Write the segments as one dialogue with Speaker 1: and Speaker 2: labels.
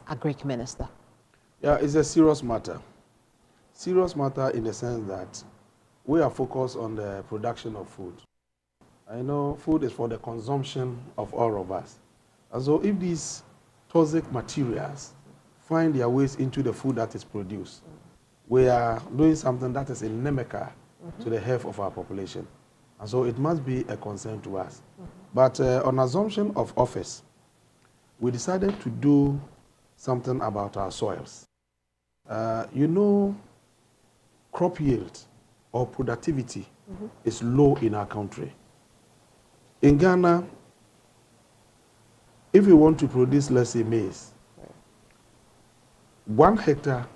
Speaker 1: Agric Minister?
Speaker 2: Yeah, it's a serious matter. Serious matter in the sense that we are focused on the production of food. I know food is for the consumption of all of us. And so if these toxic materials find their ways into the food that is produced, we are doing something that is inimical to the health of our population. And so it must be a concern to us. But on assumption of office, we decided to do something about our soils. You know, crop yield or productivity is low in our country. In Ghana, if we want to produce, let's say, maize, 1 hectare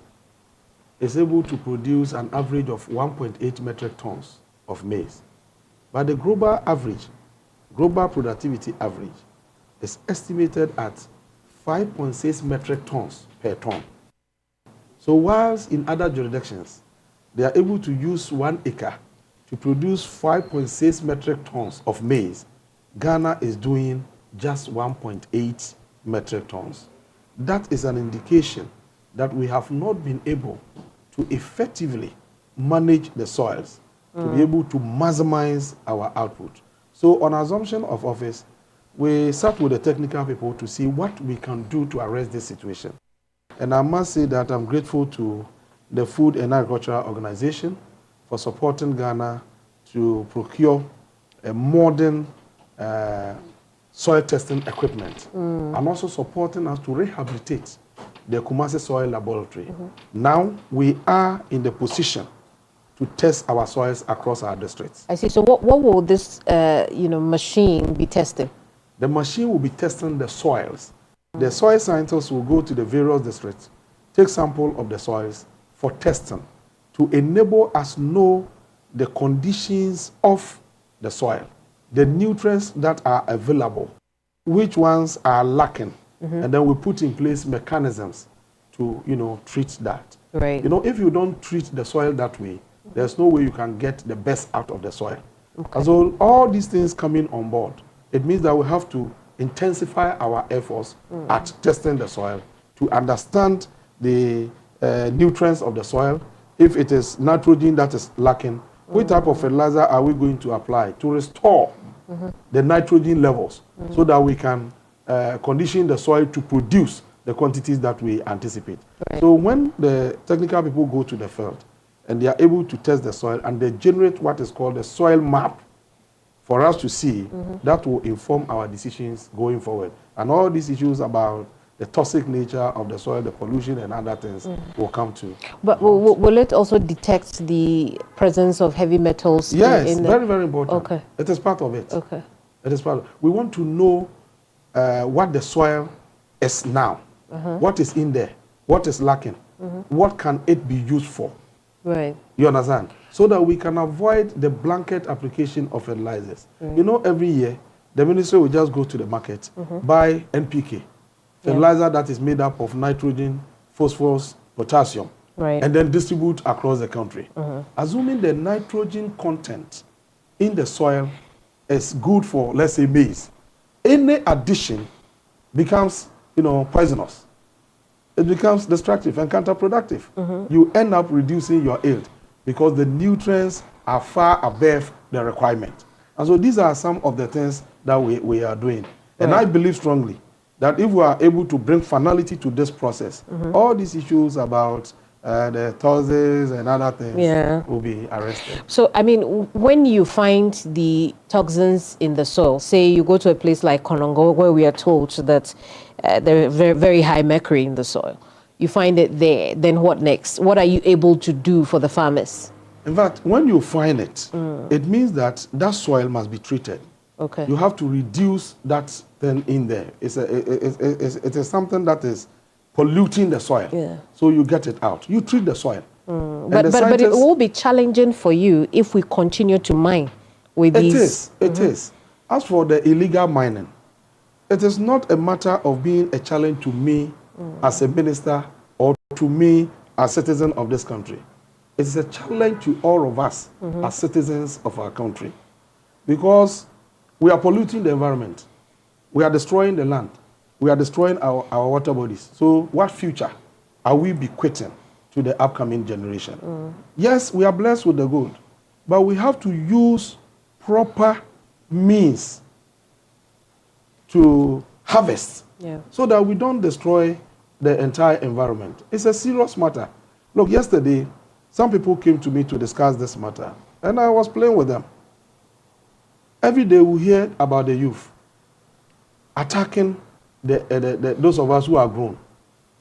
Speaker 2: is able to produce an average of 1.8 metric tons of maize. But the global average, global productivity average, is estimated at 5.6 metric tons per ton. So whilst in other jurisdictions, they are able to use 1 acre to produce 5.6 metric tons of maize, Ghana is doing just 1.8 metric tons. That is an indication that we have not been able to effectively manage the soils to be able to maximize our output. So on assumption of office, we sat with the technical people to see what we can do to arrest this situation. And I must say that I'm grateful to the Food and Agricultural Organization for supporting Ghana to procure a modern soil testing equipment and also supporting us to rehabilitate the Kumasi Soil Laboratory. Now we are in the position to test our soils across our districts.
Speaker 1: I see. So what will this machine be testing?
Speaker 2: The machine will be testing the soils. The soil scientists will go to the various districts, take sample of the soils for testing to enable us know the conditions of the soil, the nutrients that are available, which ones are lacking, and then we put in place mechanisms to treat that.
Speaker 1: Right.
Speaker 2: If you don't treat the soil that way, there's no way you can get the best out of the soil. Okay. And so all these things coming on board, it means that we have to intensify our efforts at testing the soil to understand the nutrients of the soil. If it is nitrogen that is lacking, what type of fertilizer are we going to apply to restore the nitrogen levels so that we can condition the soil to produce the quantities that we anticipate. Right. So when the technical people go to the field and they are able to test the soil and they generate what is called a soil map for us to see, that will inform our decisions going forward. And all these issues about the toxic nature of the soil, the pollution and other things will come to.
Speaker 1: But will it also detect the presence of heavy metals?
Speaker 2: Yes, very, very important.
Speaker 1: Okay.
Speaker 2: It is part of it.
Speaker 1: Okay.
Speaker 2: It is part of it. We want to know what the soil is now, what is in there, what is lacking, what can it be used for.
Speaker 1: Right.
Speaker 2: You understand? So that we can avoid the blanket application of fertilizers. Every year, the ministry will just go to the market, buy NPK, fertilizer that is made up of nitrogen, phosphorus, potassium, and then distribute across the country. Assuming the nitrogen content in the soil is good for, let's say, maize, any addition becomes, poisonous. It becomes destructive and counterproductive. You end up reducing your yield because the nutrients are far above the requirement. And so these are some of the things that we are doing. And I believe strongly that if we are able to bring finality to this process, all these issues about the toxins and other things will be arrested.
Speaker 1: So, when you find the toxins in the soil, say you go to a place like Konongo where we are told that there are very, very high mercury in the soil, you find it there, then what next? What are you able to do for the farmers?
Speaker 2: In fact, when you find it, it means that that soil must be treated.
Speaker 1: Okay.
Speaker 2: You have to reduce that thing in there. It is something that is polluting the soil. Yeah. So you get it out. You treat the soil.
Speaker 1: But it will be challenging for you if we continue to mine with these.
Speaker 2: It is. As for the illegal mining, it is not a matter of being a challenge to me as a minister or to me as a citizen of this country. It is a challenge to all of us as citizens of our country. Because we are polluting the environment. We are destroying the land. we are destroying our water bodies. So what future are we bequeathing to the upcoming generation? Yes, we are blessed with the gold, but we have to use proper means to harvest so that we don't destroy the entire environment. It's a serious matter. Look, yesterday, some people came to me to discuss this matter, and I was playing with them. Every day we hear about the youth attacking those of us who are grown.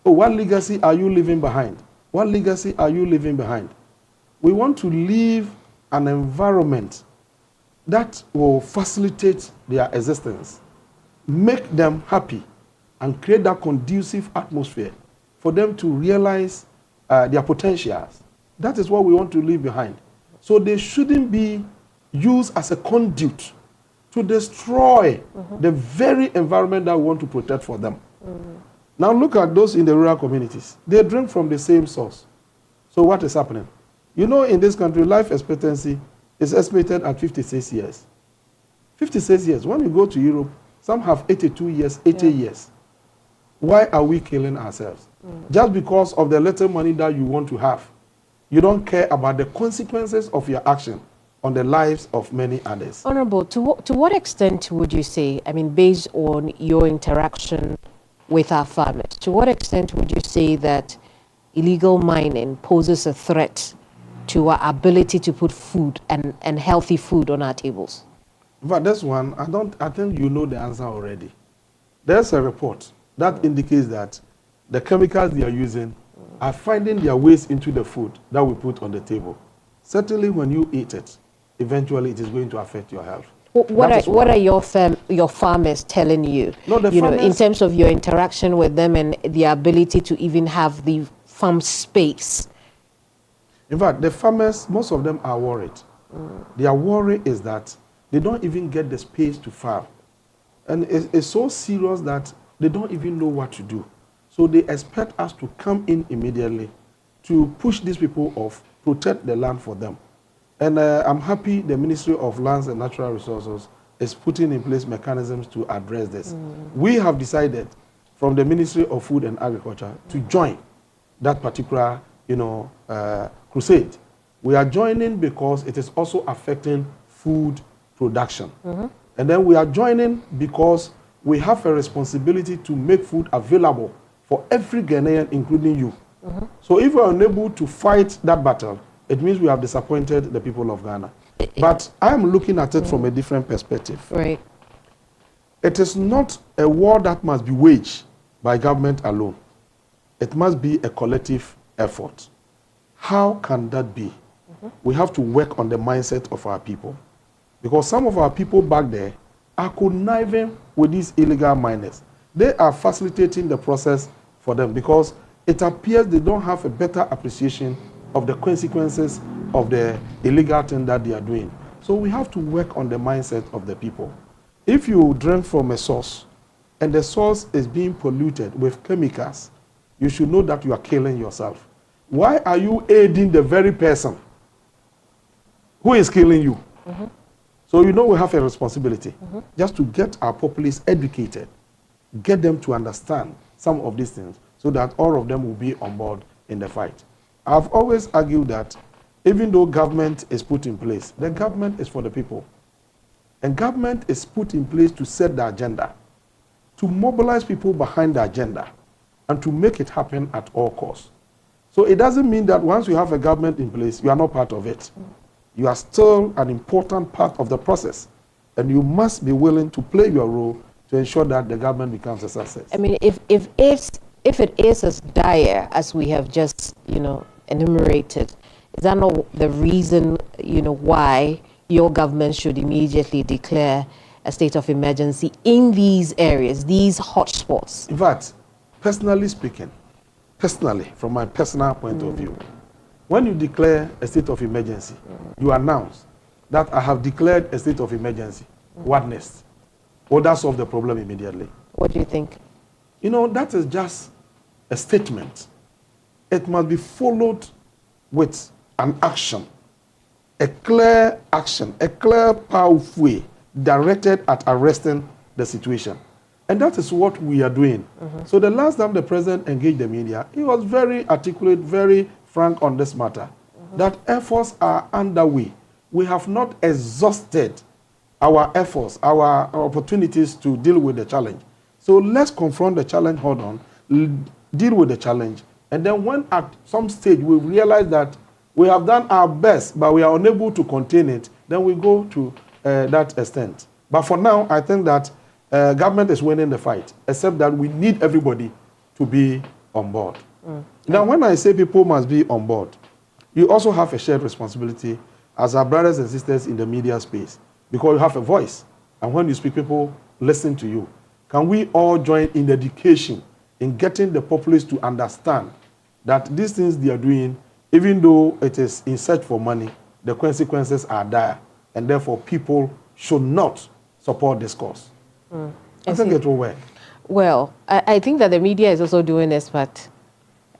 Speaker 2: Oh, what legacy are you leaving behind? What legacy are you leaving behind? We want to leave an environment that will facilitate their existence, make them happy, and create that conducive atmosphere for them to realize their potentials. That is what we want to leave behind. So they shouldn't be used as a conduit to destroy the very environment that we want to protect for them. Now look at those in the rural communities. They drink from the same source. So what is happening? You know, in this country, life expectancy is estimated at 56 years. 56 years. When you go to Europe, some have 82 years, 80 years. Why are we killing ourselves? Just because of the little money that you want to have. You don't care about the consequences of your action on the lives of many others.
Speaker 1: Honorable, to what extent would you say, I mean, based on your interaction with our farmers, to what extent would you say that illegal mining poses a threat to our ability to put food and healthy food on our tables?
Speaker 2: But this one, I think you know the answer already. There's a report that indicates that the chemicals they are using are finding their ways into the food that we put on the table. Certainly when you eat it, eventually it is going to affect your health.
Speaker 1: What are your farmers telling you?
Speaker 2: No, the farmers,
Speaker 1: in terms of your interaction with them and the ability to even have the farm space.
Speaker 2: In fact, the farmers, most of them are worried. Their worry is that they don't even get the space to farm. And it's so serious that they don't even know what to do. So they expect us to come in immediately to push these people off, protect the land for them. And I'm happy the Ministry of Lands and Natural Resources is putting in place mechanisms to address this. We have decided from the Ministry of Food and Agriculture to join that particular, crusade. We are joining because it is also affecting food production. And then we are joining because we have a responsibility to make food available for every Ghanaian, including you. So if we are unable to fight that battle, it means we have disappointed the people of Ghana. But I am looking at it from a different perspective.
Speaker 1: Right.
Speaker 2: It is not a war that must be waged by government alone. It must be a collective effort. How can that be? We have to work on the mindset of our people. Because some of our people back there are conniving with these illegal miners. They are facilitating the process for them because it appears they don't have a better appreciation of the consequences of the illegal thing that they are doing. So we have to work on the mindset of the people. If you drink from a source and the source is being polluted with chemicals, you should know that you are killing yourself. Why are you aiding the very person who is killing you? So we have a responsibility just to get our populace educated, get them to understand some of these things so that all of them will be on board in the fight. I've always argued that even though government is put in place, the government is for the people. And government is put in place to set the agenda, to mobilize people behind the agenda, and to make it happen at all costs. So it doesn't mean that once you have a government in place, you are not part of it. You are still an important part of the process, and you must be willing to play your role to ensure that the government becomes a success.
Speaker 1: I mean, if it is as dire as we have just, enumerated, is that not the reason, why your government should immediately declare a state of emergency in these areas, these hotspots?
Speaker 2: In fact, personally speaking, from my personal point of view, when you declare a state of emergency, you announce that I have declared a state of emergency. What next? Will that solve the problem immediately?
Speaker 1: What do you think?
Speaker 2: That is just a statement. It must be followed with an action, a clear action, a clear, powerful way directed at arresting the situation. And that is what we are doing. So the last time the president engaged the media, he was very articulate, very frank on this matter, that efforts are underway. We have not exhausted our efforts, our opportunities to deal with the challenge. So let's confront the challenge, hold on, deal with the challenge. And then when at some stage we realize that we have done our best, but we are unable to contain it, then we go to that extent. But for now, I think that government is winning the fight, except that we need everybody to be on board. Now, when I say people must be on board, you also have a shared responsibility as our brothers and sisters in the media space, because you have a voice. And when you speak, people listen to you. Can we all join in education, in getting the populace to understand that these things they are doing, even though it is in search for money, the consequences are dire, and therefore people should not support this cause. I think it will work.
Speaker 1: Well, I think that the media is also doing its part.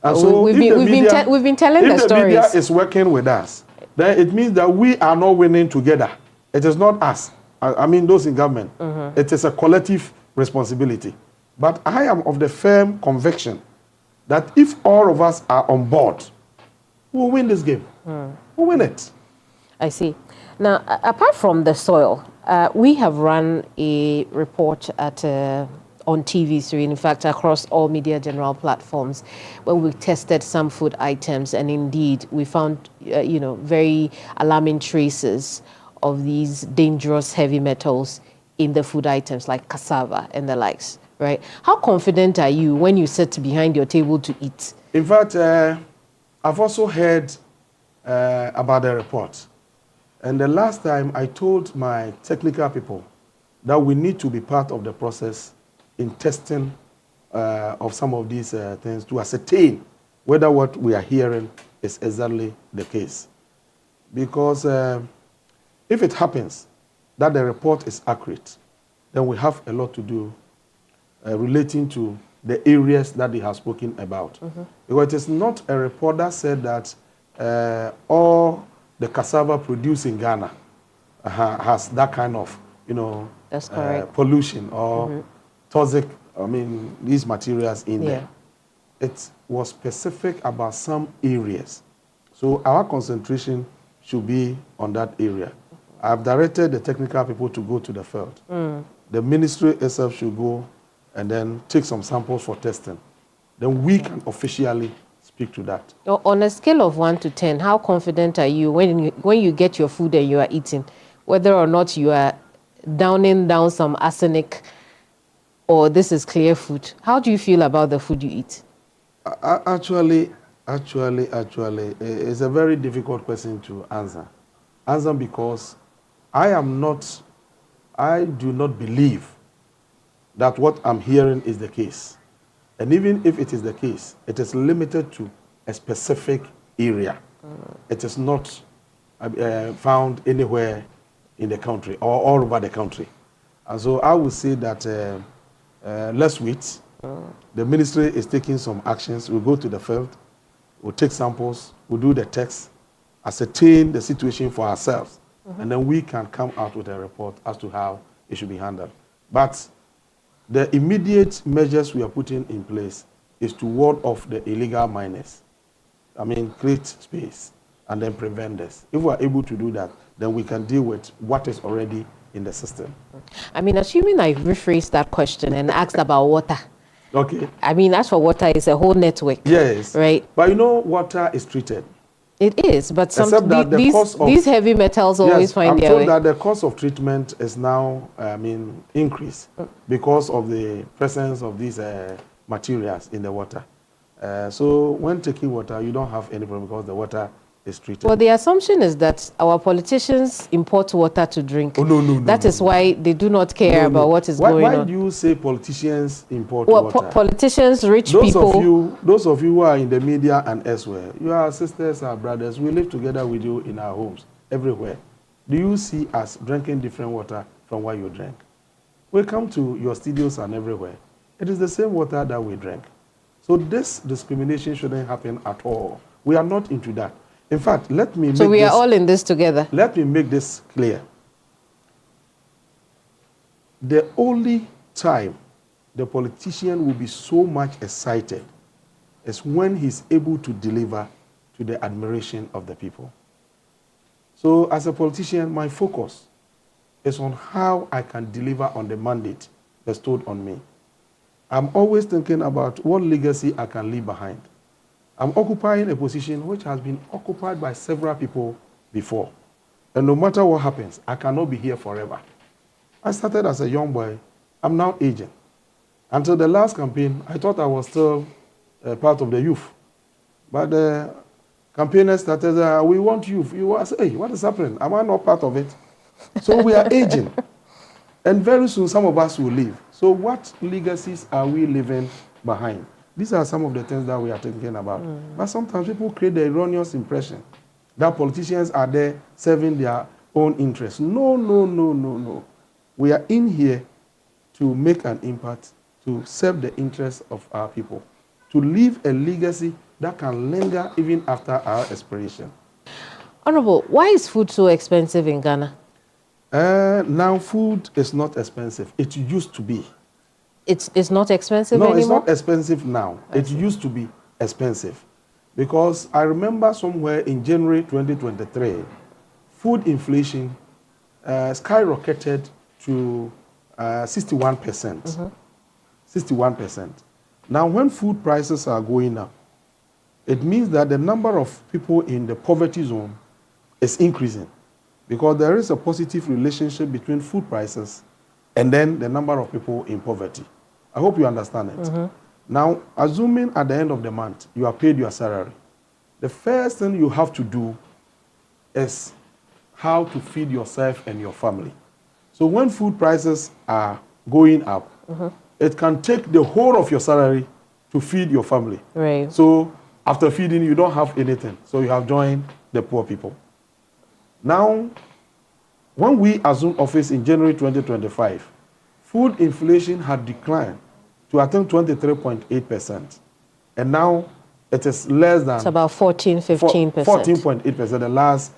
Speaker 2: And so
Speaker 1: we've been telling the stories.
Speaker 2: If the media is working with us, then it means that we are not winning together. It is not us. I mean those in government. It is a collective responsibility. But I am of the firm conviction that if all of us are on board, we'll win this game. We'll win it.
Speaker 1: I see. Now, apart from the soil, we have run a report at on TV3, in fact, across all media general platforms, when we tested some food items, and indeed we found, very alarming traces of these dangerous heavy metals in the food items like cassava and the likes, right? How confident are you when you sit behind your table to eat?
Speaker 2: In fact, I've also heard about the report. And the last time I told my technical people that we need to be part of the process in testing of some of these things to ascertain whether what we are hearing is exactly the case. Because if it happens that the report is accurate, then we have a lot to do relating to the areas that they have spoken about. Because it is not a report that said that all the cassava produced in Ghana has that kind of,
Speaker 1: That's correct.
Speaker 2: pollution or toxic, these materials in there. It was specific about some areas. So our concentration should be on that area. I've directed the technical people to go to the field. The ministry itself should go and then take some samples for testing. Then we can officially speak to that.
Speaker 1: On a scale of 1 to 10, how confident are you when you get your food and you are eating, whether or not you are downing down some arsenic or this is clear food? How do you feel about the food you eat?
Speaker 2: Actually, it's a very difficult question to answer. Answer because I do not believe that what I'm hearing is the case. And even if it is the case, it is limited to a specific area. It is not found anywhere in the country or all over the country. And so I would say that let's wait. The ministry is taking some actions. We'll go to the field, we'll take samples, we'll do the tests, ascertain the situation for ourselves, and then we can come out with a report as to how it should be handled. But the immediate measures we are putting in place is to ward off the illegal miners. Create space and then prevent this. If we are able to do that, then we can deal with what is already in the system.
Speaker 1: Assuming I rephrased that question and asked about water.
Speaker 2: Okay.
Speaker 1: As for water, it's a whole network.
Speaker 2: Yes.
Speaker 1: Right?
Speaker 2: But water is treated.
Speaker 1: It is, but
Speaker 2: these
Speaker 1: heavy metals always find their way.
Speaker 2: I'm told that the cost of treatment is now, increased because of the presence of these materials in the water. So when taking water, you don't have any problem because the water is treated.
Speaker 1: Well, the assumption is that our politicians import water to drink.
Speaker 2: Oh, no.
Speaker 1: That is why they do not care about what is going on.
Speaker 2: Why do you say politicians import water?
Speaker 1: Politicians, rich people.
Speaker 2: Those of you who are in the media and elsewhere, you are sisters, our brothers. We live together with you in our homes, everywhere. Do you see us drinking different water from what you drink? We come to your studios and everywhere. It is the same water that we drink. So this discrimination shouldn't happen at all. We are not into that. In fact,
Speaker 1: So we are all in this together.
Speaker 2: Let me make this clear. The only time the politician will be so much excited is when he's able to deliver to the admiration of the people. So as a politician, my focus is on how I can deliver on the mandate bestowed on me. I'm always thinking about what legacy I can leave behind. I'm occupying a position which has been occupied by several people before. And no matter what happens, I cannot be here forever. I started as a young boy. I'm now aging. Until the last campaign, I thought I was still part of the youth. But the campaigners started, we want youth. You ask, hey, what is happening? Am I not part of it? So we are aging. And very soon, some of us will leave. So what legacies are we leaving behind? These are some of the things that we are thinking about. But sometimes people create the erroneous impression that politicians are there serving their own interests. No, no, no, no, no. We are in here to make an impact, to serve the interests of our people, to leave a legacy that can linger even after our expiration.
Speaker 1: Honorable, why is food so expensive in Ghana?
Speaker 2: Now food is not expensive. It used to be.
Speaker 1: It's not expensive anymore?
Speaker 2: No, it's not expensive now. It used to be expensive. Because I remember somewhere in January 2023, food inflation skyrocketed to 61%. 61%. Now, when food prices are going up, it means that the number of people in the poverty zone is increasing, because there is a positive relationship between food prices and then the number of people in poverty. I hope you understand it. Now, assuming at the end of the month, you are paid your salary, the first thing you have to do is how to feed yourself and your family. So when food prices are going up, it can take the whole of your salary to feed your family.
Speaker 1: Right.
Speaker 2: So after feeding, you don't have anything. So you have joined the poor people. Now, when we assumed office in January 2025, food inflation had declined to, I think, 23.8%. And now it is less than...
Speaker 1: It's about 14, 15%.
Speaker 2: 14.8%, the last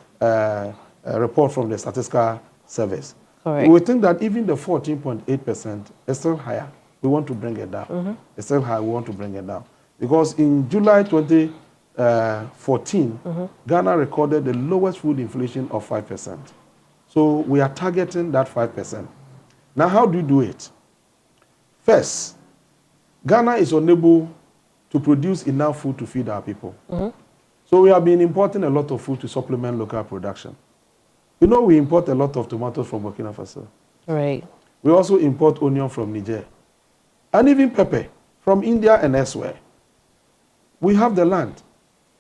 Speaker 2: report from the Statistical Service.
Speaker 1: Correct.
Speaker 2: We think that even the 14.8% is still higher. We want to bring it down. It's still high, we want to bring it down. Because in July 2014, Ghana recorded the lowest food inflation of 5%. So we are targeting that 5%. Now, how do you do it? First, Ghana is unable to produce enough food to feed our people. So we have been importing a lot of food to supplement local production. You know, we import a lot of tomatoes from Burkina Faso.
Speaker 1: Right.
Speaker 2: We also import onion from Niger. And even pepper from India and elsewhere. We have the land.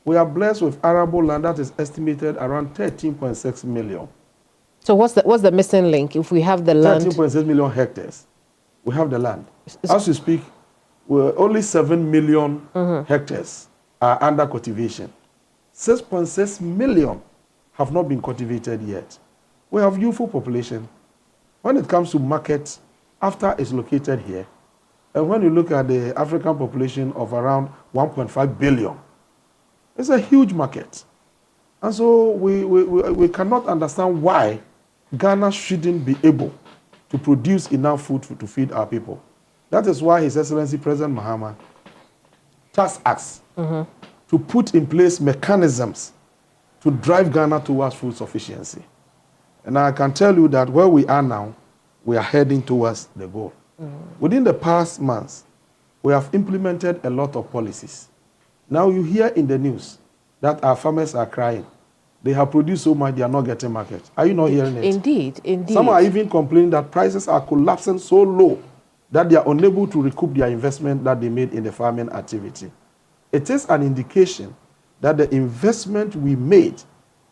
Speaker 2: We are blessed with arable land that is estimated around 13.6 million.
Speaker 1: So what's the missing link? If we have the land...
Speaker 2: 13.6 million hectares. We have the land. As we speak, only 7 million hectares are under cultivation. 6.6 million have not been cultivated yet. We have youthful population. When it comes to market, after it's located here, and when you look at the African population of around 1.5 billion, it's a huge market. And so we cannot understand why Ghana shouldn't be able to produce enough food to feed our people. That is why His Excellency President Mahama tasked us to put in place mechanisms to drive Ghana towards food sufficiency. And I can tell you that where we are now, we are heading towards the goal. Within the past months, we have implemented a lot of policies. Now you hear in the news that our farmers are crying. They have produced so much, they are not getting market. Are you not hearing it?
Speaker 1: Indeed, indeed.
Speaker 2: Some are even complaining that prices are collapsing so low that they are unable to recoup their investment that they made in the farming activity. It is an indication that the investment we made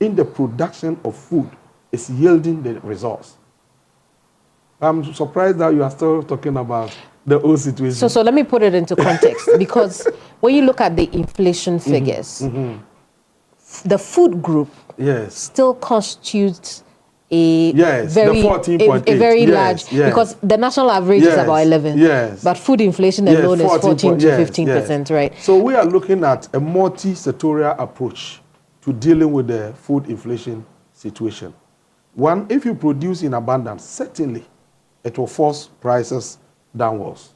Speaker 2: in the production of food is yielding the results. I'm surprised that you are still talking about the old situation.
Speaker 1: So let me put it into context, because when you look at the inflation figures, the food group still constitutes a very large, because the national average is about 11, but food inflation alone is 14 to 15%, right?
Speaker 2: So we are looking at a multi-sectorial approach to dealing with the food inflation situation. One, if you produce in abundance, certainly it will force prices downwards.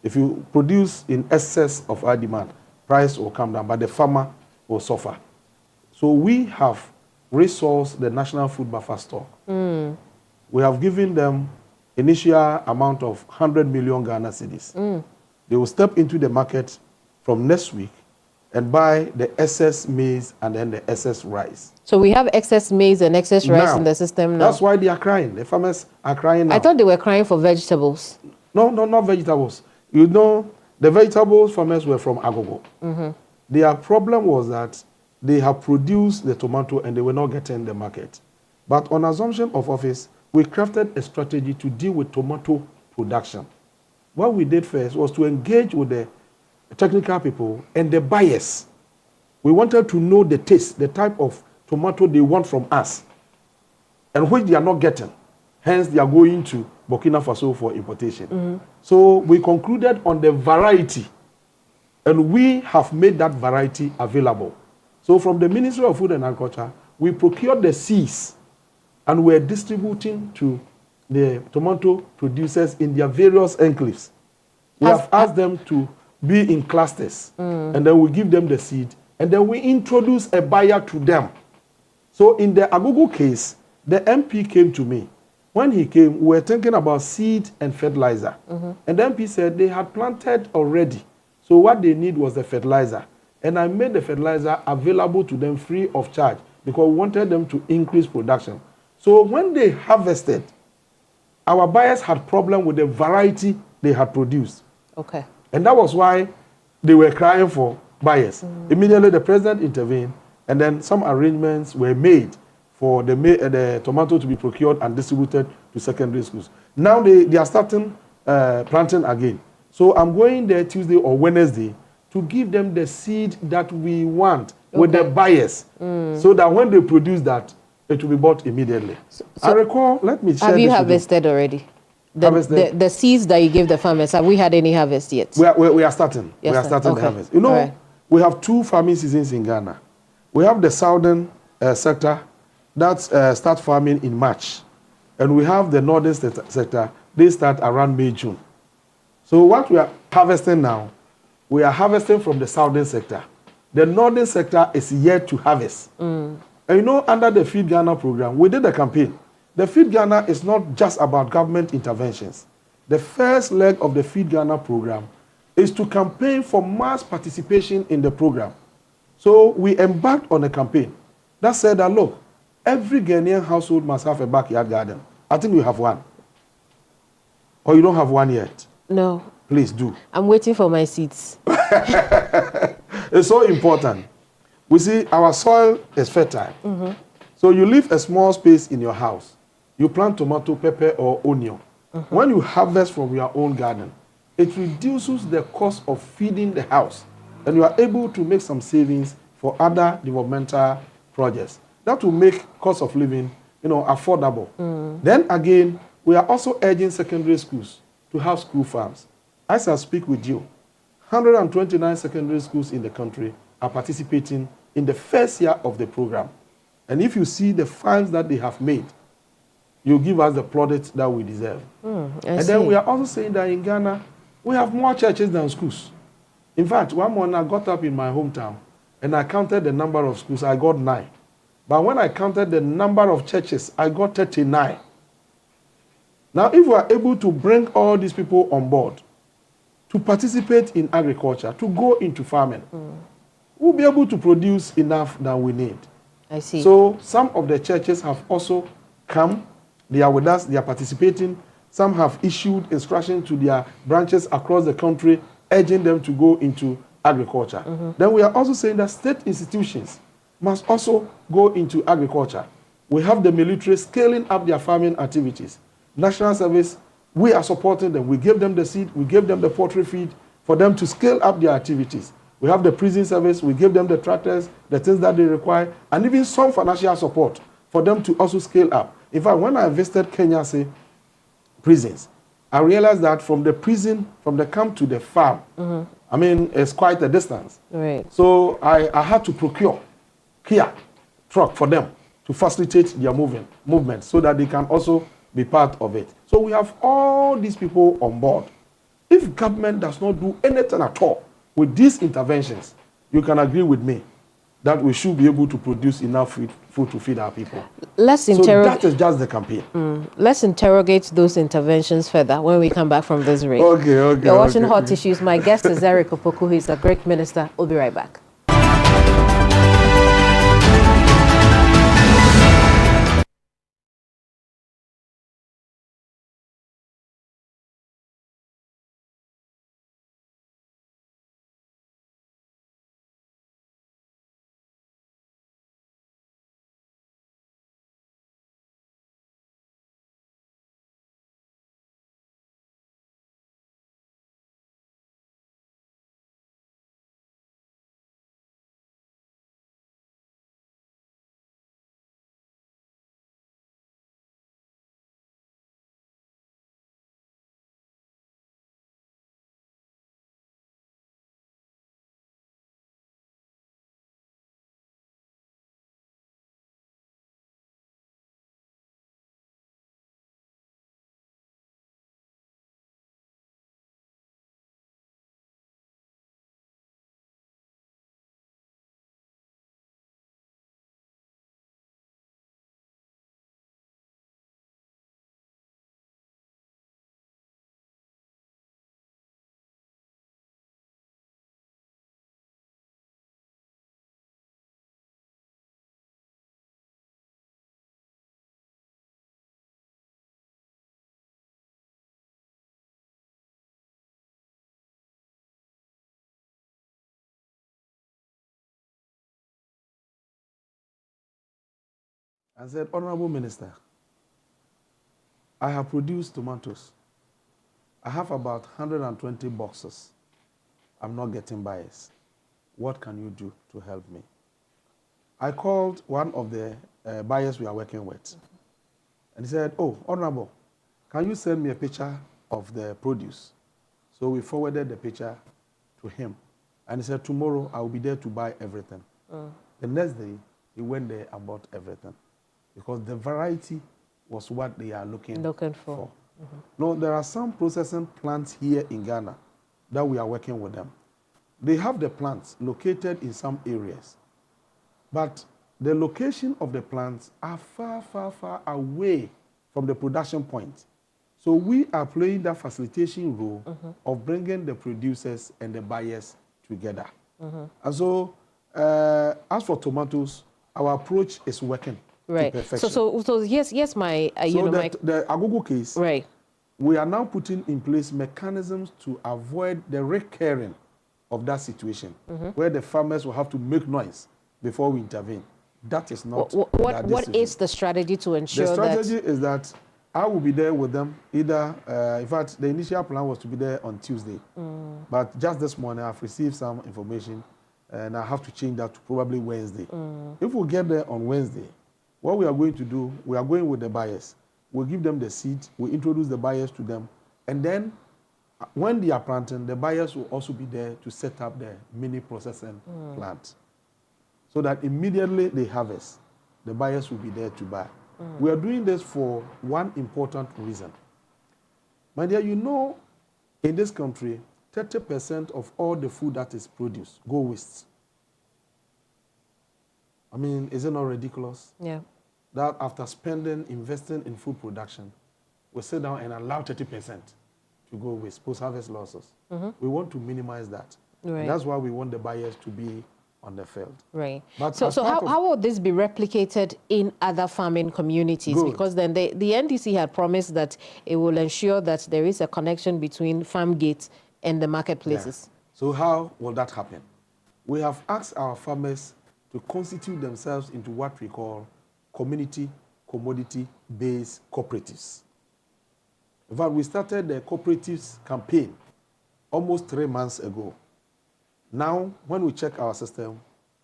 Speaker 2: If you produce in excess of our demand, price will come down, but the farmer will suffer. So we have resourced the National Food Buffer Stock. We have given them initial amount of 100 million Ghana cedis. They will step into the market from next week and buy the excess maize and then the excess rice.
Speaker 1: So we have excess maize and excess rice
Speaker 2: now,
Speaker 1: in the system now.
Speaker 2: That's why they are crying. The farmers are crying now.
Speaker 1: I thought they were crying for vegetables.
Speaker 2: No, not vegetables. You know, the vegetables farmers were from Agogo. Their problem was that they have produced the tomato and they were not getting the market. But on assumption of office, we crafted a strategy to deal with tomato production. What we did first was to engage with the technical people and the buyers. We wanted to know the taste, the type of tomato they want from us, and which they are not getting. Hence, they are going to Burkina Faso for importation. So we concluded on the variety, and we have made that variety available. So from the Ministry of Food and Agriculture, we procured the seeds, and we're distributing to the tomato producers in their various enclaves. We have asked them to be in clusters, and then we give them the seed, and then we introduce a buyer to them. So in the Agogo case, the MP came to me. When he came, we were thinking about seed and fertilizer. And the MP said they had planted already. So what they need was the fertilizer. And I made the fertilizer available to them free of charge because we wanted them to increase production. So when they harvested, our buyers had problem with the variety they had produced.
Speaker 1: Okay.
Speaker 2: And that was why they were crying for buyers. Immediately the president intervened, and then some arrangements were made for the tomato to be procured and distributed to secondary schools. Now they are starting planting again. So I'm going there Tuesday or Wednesday to give them the seed that we want with the buyers, so that when they produce that, it will be bought immediately. So I recall, let me share.
Speaker 1: Have you
Speaker 2: this
Speaker 1: harvested already? The seeds that you give the farmers, have we had any harvest yet?
Speaker 2: We are starting. We are starting the harvest. You know, we have two farming seasons in Ghana. We have the southern sector that start farming in March. And we have the northern sector, they start around May, June. So what we are harvesting now, we are harvesting from the southern sector. The northern sector is yet to harvest. And you know, under the Feed Ghana program, we did a campaign. The Feed Ghana is not just about government interventions. The first leg of the Feed Ghana program is to campaign for mass participation in the program. So we embarked on a campaign that said that, look, every Ghanaian household must have a backyard garden. I think you have one. Or you don't have one yet?
Speaker 1: No.
Speaker 2: Please do.
Speaker 1: I'm waiting for my seeds.
Speaker 2: It's so important. We see our soil is fertile. So you leave a small space in your house. You plant tomato, pepper, or onion. When you harvest from your own garden, it reduces the cost of feeding the house. And you are able to make some savings for other developmental projects. That will make cost of living, affordable. Then again, we are also urging secondary schools to have school farms. As I speak with you, 129 secondary schools in the country are participating in the first year of the program. And if you see the funds that they have made, you give us the plaudits that we deserve. Then we are also saying that in Ghana, we have more churches than schools. In fact, one morning I got up in my hometown and I counted the number of schools. I got 9. But when I counted the number of churches, I got 39. Now, if we are able to bring all these people on board to participate in agriculture, to go into farming, we'll be able to produce enough than we need.
Speaker 1: I see.
Speaker 2: So some of the churches have also come. They are with us. They are participating. Some have issued instructions to their branches across the country, urging them to go into agriculture. Then we are also saying that state institutions must also go into agriculture. We have the military scaling up their farming activities. National Service, we are supporting them. We give them the seed, we give them the poultry feed for them to scale up their activities. We have the prison service, we give them the tractors, the things that they require, and even some financial support for them to also scale up. In fact, when I visited Kenya, prisons, I realized that from the prison, from the camp to the farm, it's quite a distance.
Speaker 1: Right.
Speaker 2: So I had to procure Kia truck for them to facilitate their movement so that they can also be part of it. So we have all these people on board. If government does not do anything at all with these interventions, you can agree with me that we should be able to produce enough food to feed our people. So that is just the campaign.
Speaker 1: Let's interrogate those interventions further when we come back from this break.
Speaker 2: Okay.
Speaker 1: You're watching Hot Issues. My guest is Eric Opoku, who is a great minister. We'll be right back.
Speaker 2: I said, Honorable Minister, I have produced tomatoes. I have about 120 boxes. I'm not getting buyers. What can you do to help me? I called one of the buyers we are working with. And he said, oh, Honorable, can you send me a picture of the produce? So we forwarded the picture to him. And he said, tomorrow I will be there to buy everything. The next day, he went there and bought everything. Because the variety was what they are looking for. No, there are some processing plants here in Ghana that we are working with them. They have the plants located in some areas. But the location of the plants are far, far, far away from the production point. So we are playing that facilitation role of bringing the producers and the buyers together. And so, as for tomatoes, our approach is working.
Speaker 1: Right. So yes, my
Speaker 2: the Agogo case.
Speaker 1: Right.
Speaker 2: We are now putting in place mechanisms to avoid the recurring of that situation, where the farmers will have to make noise before we intervene. That is not.
Speaker 1: What is the strategy to ensure that?
Speaker 2: The strategy is that I will be there with them. Either, in fact, the initial plan was to be there on Tuesday, but just this morning I've received some information, and I have to change that to probably Wednesday. If we get there on Wednesday, what we are going to do, we are going with the buyers. We'll give them the seed, we'll introduce the buyers to them, and then when they are planting, the buyers will also be there to set up the mini processing plant. So that immediately they harvest, the buyers will be there to buy. We are doing this for one important reason. My dear, you know, in this country, 30% of all the food that is produced go waste. I mean, is it not ridiculous?
Speaker 1: Yeah.
Speaker 2: That after investing in food production, we sit down and allow 30% to go waste, post-harvest losses. We want to minimize that.
Speaker 1: Right.
Speaker 2: And that's why we want the buyers to be on the field.
Speaker 1: Right.
Speaker 2: But
Speaker 1: so how will this be replicated in other farming communities?
Speaker 2: Good.
Speaker 1: Because then the NDC had promised that it will ensure that there is a connection between farm gates and the marketplaces.
Speaker 2: Yeah. So how will that happen? We have asked our farmers to constitute themselves into what we call community commodity-based cooperatives. In fact, we started the cooperatives campaign almost 3 months ago. Now, when we check our system,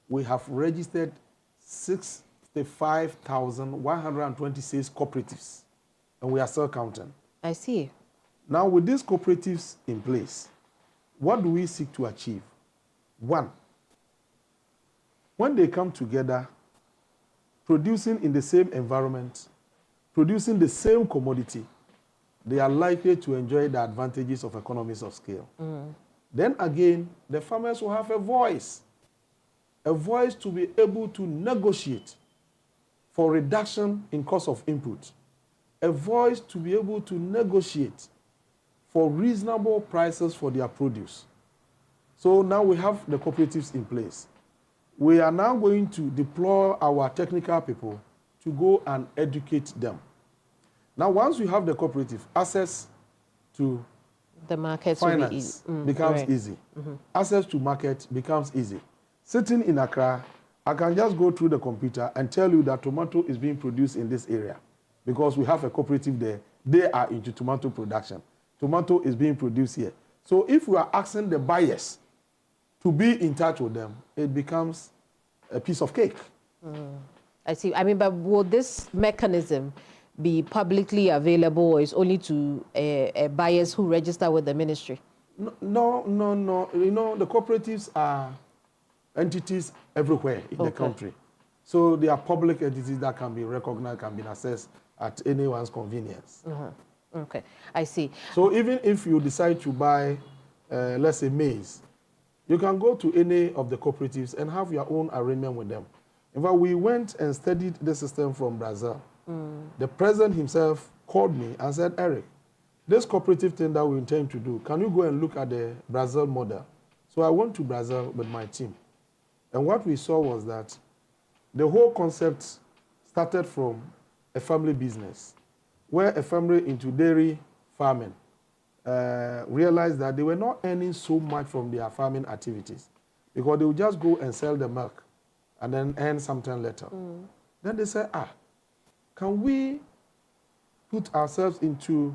Speaker 2: we have registered 65,126 cooperatives, and we are still counting.
Speaker 1: I see.
Speaker 2: Now, with these cooperatives in place, what do we seek to achieve? One, when they come together, producing in the same environment, producing the same commodity, they are likely to enjoy the advantages of economies of scale. Then again, the farmers will have a voice to be able to negotiate for reduction in cost of input, a voice to be able to negotiate for reasonable prices for their produce. So now we have the cooperatives in place. We are now going to deploy our technical people to go and educate them. Now, once we have the cooperative, access to
Speaker 1: the market
Speaker 2: finance becomes easy. Access to market becomes easy. Sitting in Accra, I can just go through the computer and tell you that tomato is being produced in this area because we have a cooperative there. They are into tomato production. Tomato is being produced here. So if we are asking the buyers to be in touch with them, it becomes a piece of cake.
Speaker 1: I see. I mean, but will this mechanism be publicly available, or is only to buyers who register with the ministry?
Speaker 2: No. You know, the cooperatives are entities everywhere in the country. So they are public entities that can be recognized, can be accessed at anyone's convenience.
Speaker 1: Okay, I see.
Speaker 2: So even if you decide to buy, let's say, maize, you can go to any of the cooperatives and have your own arrangement with them. In fact, we went and studied the system from Brazil. The president himself called me and said, Eric, this cooperative thing that we intend to do, can you go and look at the Brazil model? So I went to Brazil with my team. And what we saw was that the whole concept started from a family business, where a family into dairy farming realized that they were not earning so much from their farming activities because they would just go and sell the milk and then earn something later. Then they said, can we put ourselves into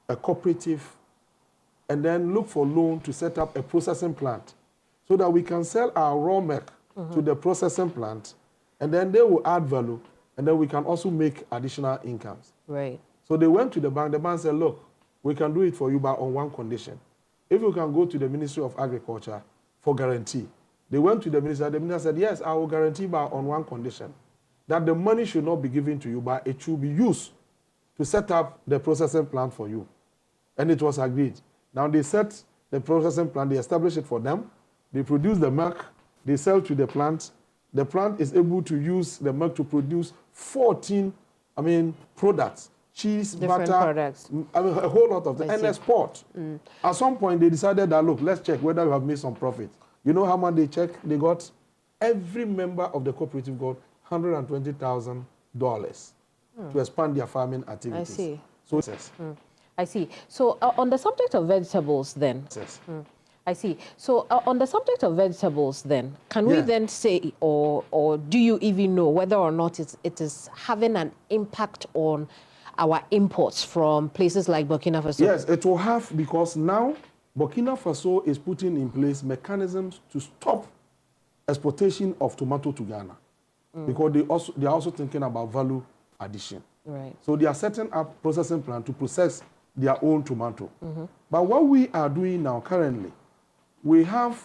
Speaker 2: a cooperative and then look for loan to set up a processing plant so that we can sell our raw milk to the processing plant, and then they will add value, and then we can also make additional incomes.
Speaker 1: Right.
Speaker 2: So they went to the bank. The bank said, look, we can do it for you, but on one condition. If you can go to the Ministry of Agriculture for guarantee. They went to the minister. The minister said, yes, I will guarantee, but on one condition, that the money should not be given to you, but it should be used to set up the processing plant for you. And it was agreed. Now they set the processing plant, they establish it for them, they produce the milk, they sell to the plant. The plant is able to use the milk to produce 14, products. Cheese,
Speaker 1: different
Speaker 2: butter,
Speaker 1: products.
Speaker 2: a whole lot of them, and export. At some point, they decided that, look, let's check whether we have made some profit. You know how much they checked? They got, every member of the cooperative got $120,000 to expand their farming activities.
Speaker 1: I see.
Speaker 2: So,
Speaker 1: I see. So on the subject of vegetables then, I see. So on the subject of vegetables then, can we then say, or do you even know whether or not it is having an impact on our imports from places like Burkina Faso?
Speaker 2: Yes, it will have, because now Burkina Faso is putting in place mechanisms to stop exportation of tomato to Ghana, because they are also thinking about value addition.
Speaker 1: Right.
Speaker 2: So they are setting up processing plant to process their own tomato. But what we are doing now currently, we have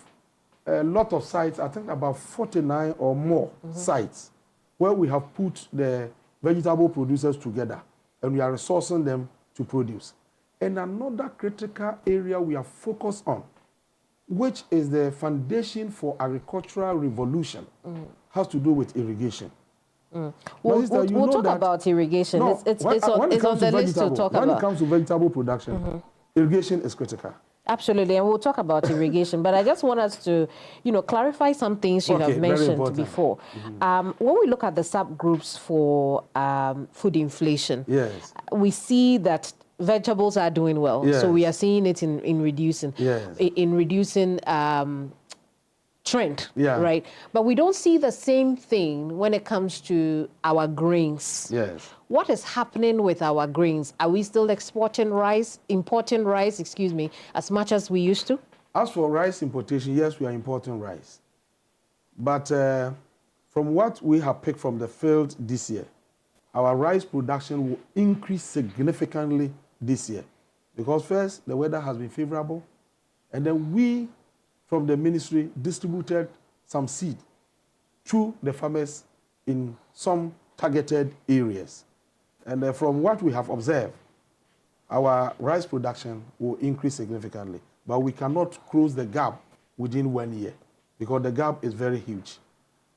Speaker 2: a lot of sites, I think about 49 or more sites, where we have put the vegetable producers together and we are resourcing them to produce. And another critical area we are focused on, which is the foundation for agricultural revolution, has to do with irrigation.
Speaker 1: We'll talk about irrigation.
Speaker 2: No,
Speaker 1: it's on the list to talk about.
Speaker 2: When it comes to vegetable production, irrigation is critical.
Speaker 1: Absolutely, and we'll talk about irrigation. But I just want us to, clarify some things you have mentioned before. When we look at the subgroups for food inflation, we see that vegetables are doing well. So we are seeing it in reducing, trend, right? But we don't see the same thing when it comes to our grains. What is happening with our grains? Are we still importing rice, as much as we used to?
Speaker 2: As for rice importation, yes, we are importing rice. But from what we have picked from the field this year, our rice production will increase significantly this year. Because first, the weather has been favorable, and then we, from the ministry, distributed some seed to the farmers in some targeted areas. And from what we have observed, our rice production will increase significantly. But we cannot close the gap within 1 year because the gap is very huge.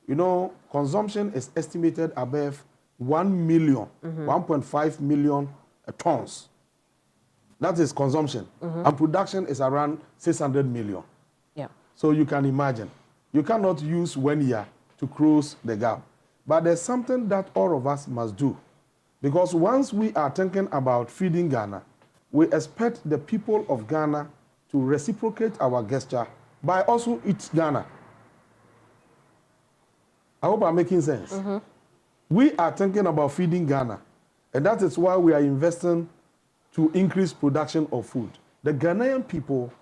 Speaker 2: You know, consumption is estimated above 1 million, 1.5 million tons. That is consumption. And production is around 600 million.
Speaker 1: Yeah.
Speaker 2: So you can imagine. You cannot use 1 year to close the gap. But there's something that all of us must do. Because once we are thinking about feeding Ghana, we expect the people of Ghana to reciprocate our gesture by also eat Ghana. I hope I'm making sense. We are thinking about feeding Ghana, and that is why we are investing to increase production of food. The Ghanaian people,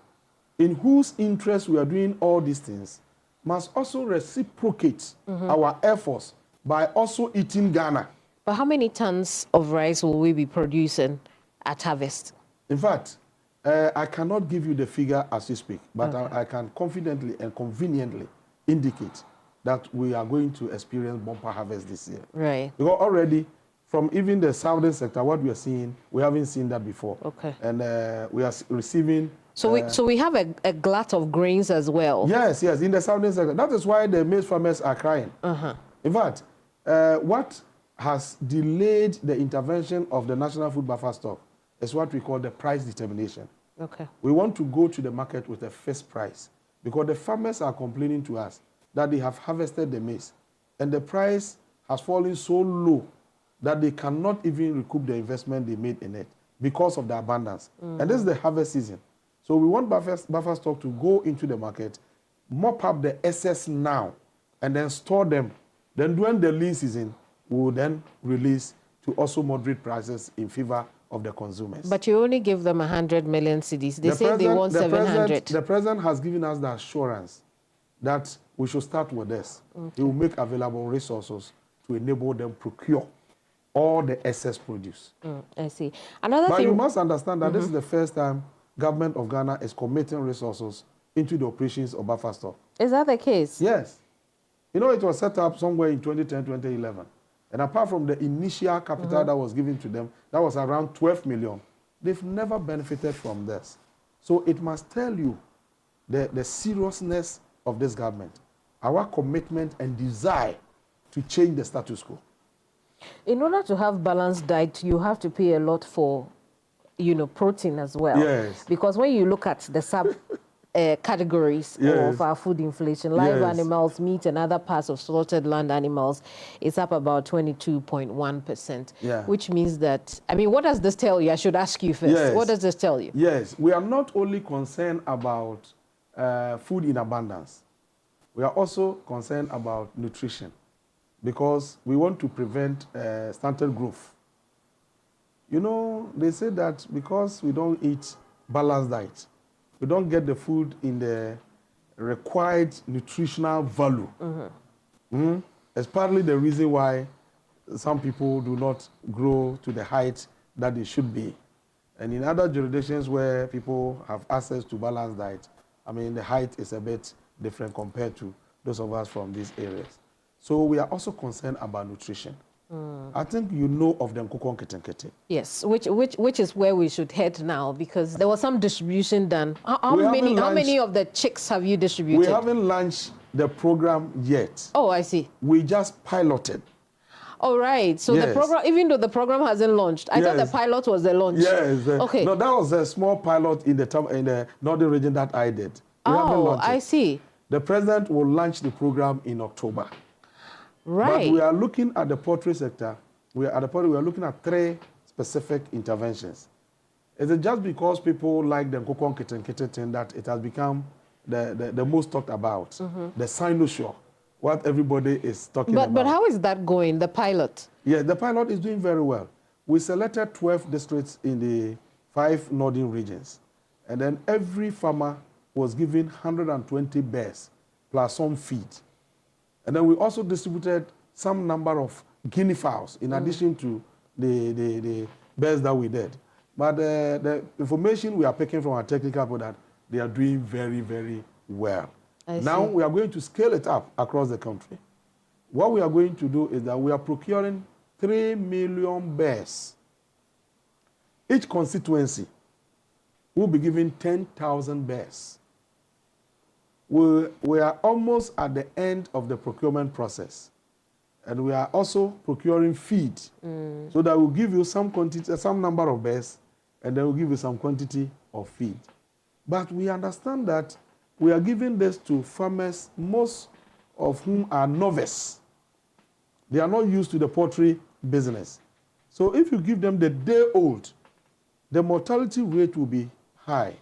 Speaker 2: in whose interest we are doing all these things, must also reciprocate our efforts by also eating Ghana.
Speaker 1: But how many tons of rice will we be producing at harvest?
Speaker 2: In fact, I cannot give you the figure as you speak, but I can confidently and conveniently indicate that we are going to experience bumper harvest this year.
Speaker 1: Right.
Speaker 2: Because already, from even the southern sector, what we are seeing, we haven't seen that before.
Speaker 1: Okay.
Speaker 2: And we are receiving...
Speaker 1: So we have a glut of grains as well.
Speaker 2: Yes, in the southern sector. That is why the maize farmers are crying. In fact, what has delayed the intervention of the National Food Buffer Stock is what we call the price determination.
Speaker 1: Okay.
Speaker 2: We want to go to the market with a fixed price because the farmers are complaining to us that they have harvested the maize and the price has fallen so low that they cannot even recoup the investment they made in it because of the abundance. And this is the harvest season. So we want buffer stock to go into the market, mop up the excess now, and then store them. Then during the lean season, we will then release to also moderate prices in favor of the consumers.
Speaker 1: But you only give them 100 million cedis. They say they want 700.
Speaker 2: The president has given us the assurance that we should start with this. He will make available resources to enable them procure all the excess produce.
Speaker 1: I see. But
Speaker 2: you must understand that this is the first time government of Ghana is committing resources into the operations of buffer stock.
Speaker 1: Is that the case?
Speaker 2: Yes. You know, it was set up somewhere in 2010, 2011. And apart from the initial capital that was given to them, that was around 12 million, they've never benefited from this. So it must tell you the seriousness of this government, our commitment and desire to change the status quo.
Speaker 1: In order to have balanced diet, you have to pay a lot for, protein as well.
Speaker 2: Yes.
Speaker 1: Because when you look at the sub categories of our food inflation, live animals, meat, and other parts of slaughtered land animals, it's up about 22.1%.
Speaker 2: Yeah.
Speaker 1: Which means that, what does this tell you? I should ask you first.
Speaker 2: Yes.
Speaker 1: What does this tell you?
Speaker 2: Yes, we are not only concerned about food in abundance, we are also concerned about nutrition because we want to prevent stunted growth. You know, they say that because we don't eat balanced diet, we don't get the food in the required nutritional value. It's partly the reason why some people do not grow to the height that they should be. And in other jurisdictions where people have access to balanced diet, the height is a bit different compared to those of us from these areas. So we are also concerned about nutrition. I think you know of the Nkukon Ketenkete.
Speaker 1: Yes, which is where we should head now because there was some distribution done. How many of the chicks have you distributed?
Speaker 2: We haven't launched the program yet.
Speaker 1: Oh, I see.
Speaker 2: We just piloted.
Speaker 1: All right. So the program, even though the program hasn't launched, I thought the pilot was the launch.
Speaker 2: Yes.
Speaker 1: Okay.
Speaker 2: No, that was a small pilot in the northern region that I did.
Speaker 1: I see.
Speaker 2: The president will launch the program in October.
Speaker 1: Right.
Speaker 2: But we are looking at the poultry sector. We are looking at 3 specific interventions. Is it just because people like the Nkukon Ketenkete thing that it has become the most talked about? The cynosure, what everybody is talking about.
Speaker 1: But how is that going, the pilot?
Speaker 2: Yeah, the pilot is doing very well. We selected 12 districts in the 5 northern regions. And then every farmer was given 120 bears plus some feed. And then we also distributed some number of guinea fowls in addition to the bears that we did. But the information we are picking from our technical people that they are doing very, very well. Now we are going to scale it up across the country. What we are going to do is that we are procuring 3 million bears Each constituency will be given 10,000 bears. We are almost at the end of the procurement process. And we are also procuring feed so that we'll give you some quantity, some number of bears, and then we'll give you some quantity of feed. But we understand that we are giving this to farmers, most of whom are novice. They are not used to the poultry business. So if you give them the day old, the mortality rate will be high.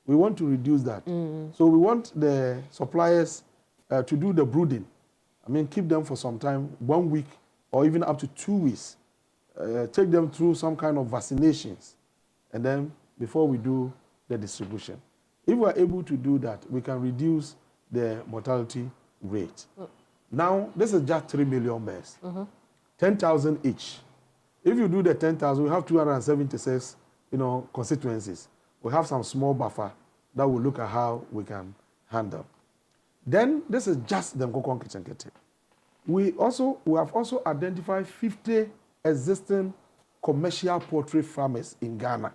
Speaker 2: We want to reduce that. So we want the suppliers to do the brooding. I mean, keep them for some time, 1 week or even up to 2 weeks. Take them through some kind of vaccinations. And then before we do the distribution. If we are able to do that, we can reduce the mortality rate. Now, this is just 3 million bears. 10,000 each. If you do the 10,000, we have 276, constituencies. We have some small buffer that will look at how we can handle. Then this is just the Nkokon Kitchen. We have also identified 50 existing commercial poultry farmers in Ghana.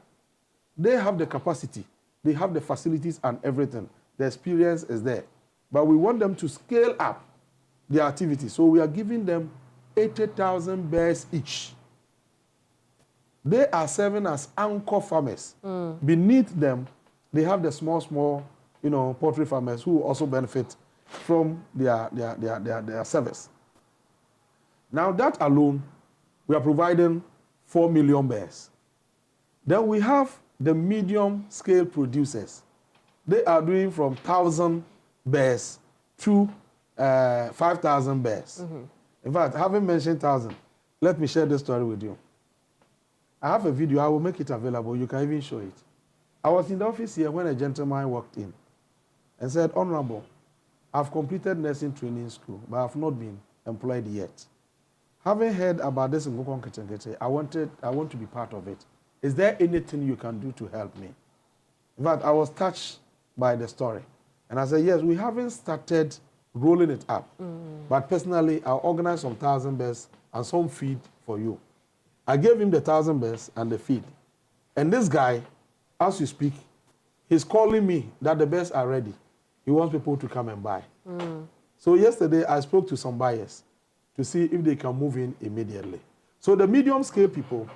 Speaker 2: They have the capacity, they have the facilities and everything. The experience is there. But we want them to scale up their activity. So we are giving them 80,000 bears each. They are serving as anchor farmers. Beneath them, they have the small, poultry farmers who also benefit from their service. Now that alone, we are providing 4 million bears. Then we have the medium scale producers. They are doing from 1,000 bears to 5,000 bears. In fact, having mentioned 1,000, let me share this story with you. I have a video, I will make it available, you can even show it. I was in the office here when a gentleman walked in and said, Honorable, I've completed nursing training school, but I've not been employed yet. Having heard about this in Nkokon Kitchen, I want to be part of it. Is there anything you can do to help me? In fact, I was touched by the story. And I said, yes, we haven't started rolling it up. But personally, I'll organize some 1,000 bears and some feed for you. I gave him the 1,000 bears and the feed. And this guy, as you speak, he's calling me that the bears are ready. He wants people to come and buy. So yesterday, I spoke to some buyers to see if they can move in immediately. So the medium scale people,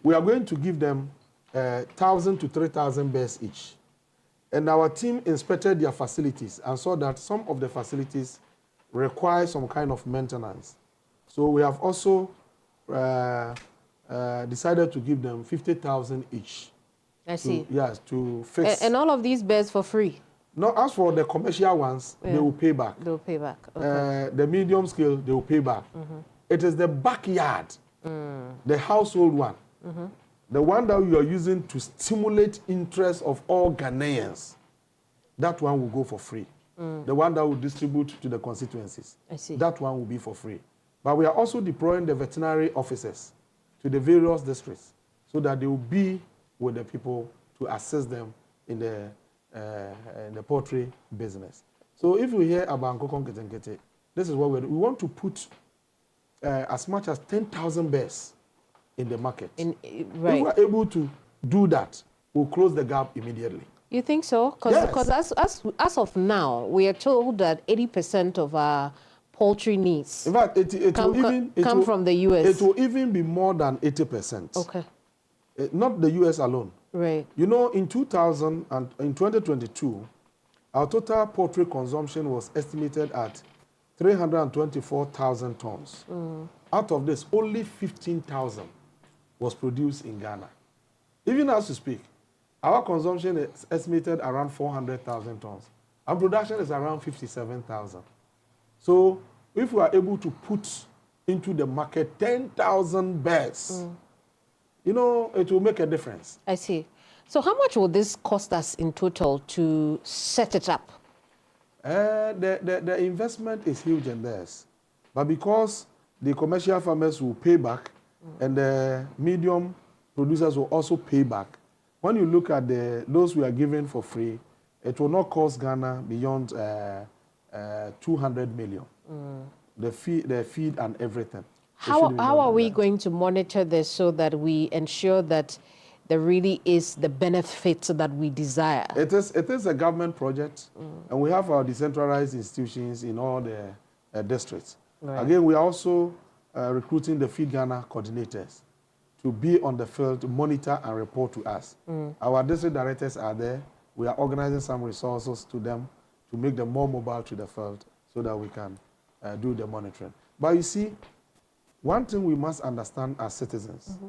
Speaker 2: we are going to give them 1,000 to 3,000 bears each. And our team inspected their facilities and saw that some of the facilities require some kind of maintenance. So we have also decided to give them 50,000 each.
Speaker 1: I see.
Speaker 2: Yes, to fix.
Speaker 1: And all of these bears for free?
Speaker 2: No, as for the commercial ones, they will pay back.
Speaker 1: They will pay back. Okay.
Speaker 2: The medium scale, they will pay back. It is the backyard, the household one, the one that you are using to stimulate interest of all Ghanaians. That one will go for free. The one that will distribute to the constituencies.
Speaker 1: I see.
Speaker 2: That one will be for free. But we are also deploying the veterinary officers to the various districts so that they will be with the people to assist them in the poultry business. So if you hear about Nkokon Kitchen, this is what we want to put as much as 10,000 bears in the market.
Speaker 1: Right.
Speaker 2: If we are able to do that, we'll close the gap immediately.
Speaker 1: You think so? Because as of now, we are told that 80% of our poultry needs
Speaker 2: in fact, it
Speaker 1: come from the U.S.
Speaker 2: It will even be more than 80%.
Speaker 1: Okay.
Speaker 2: Not the U.S. alone.
Speaker 1: Right.
Speaker 2: In 2022, our total poultry consumption was estimated at 324,000 tons. Out of this, only 15,000 was produced in Ghana. Even as we speak, our consumption is estimated around 400,000 tons. Our production is around 57,000. So if we are able to put into the market 10,000 bears, it will make a difference.
Speaker 1: I see. So how much will this cost us in total to set it up?
Speaker 2: The investment is huge in this. But because the commercial farmers will pay back and the medium producers will also pay back, when you look at those we are giving for free, it will not cost Ghana beyond 200 million. The feed and everything.
Speaker 1: How are we going to monitor this so that we ensure that there really is the benefit that we desire.
Speaker 2: It is a government project, and we have our decentralized institutions in all the districts.
Speaker 1: Right.
Speaker 2: Again, we are also recruiting the Feed Ghana coordinators to be on the field, to monitor and report to us. Our district directors are there. We are organizing some resources to them to make them more mobile to the field so that we can do the monitoring. But you see, one thing we must understand as citizens